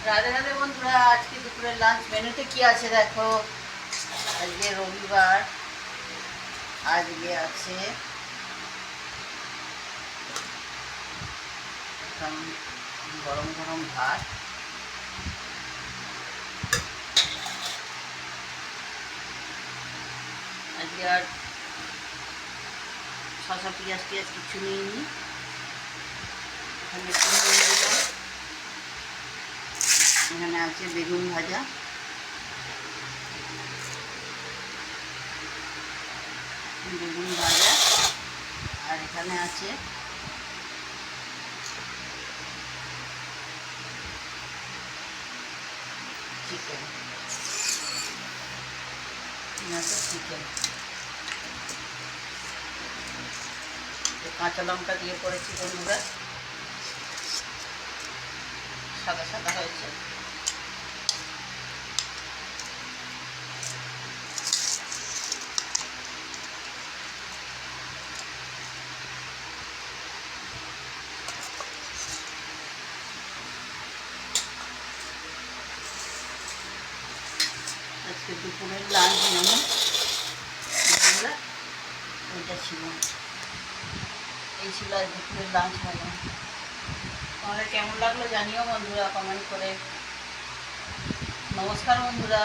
রাধে রাধে বন্ধুরা, আজকে দুপুরের লাঞ্চ মেনুতে কি আছে দেখো। আজকে রবিবার, আজকে আছে গরম গরম ভাত, আজকে আর শসা পেঁয়াজ টিয়াজ কিছু নিইনি। এখানে একটু নিয়ে দিলাম। এখানে আছে বেগুন ভাজা, আর এখানে আছে চিকেন। চিকেন কাঁচা লঙ্কা দিয়ে করেছি বন্ধুরা, সাদা সাদা হয়েছে। আজকে দুপুরের লাঞ্চ মেনু বন্ধুরা ওইটা ছিল, এই ছিল আজ দুপুরের লাঞ্চ মেনু। তোমাদের কেমন লাগলো জানিও বন্ধুরা কমেন্ট করে। নমস্কার বন্ধুরা।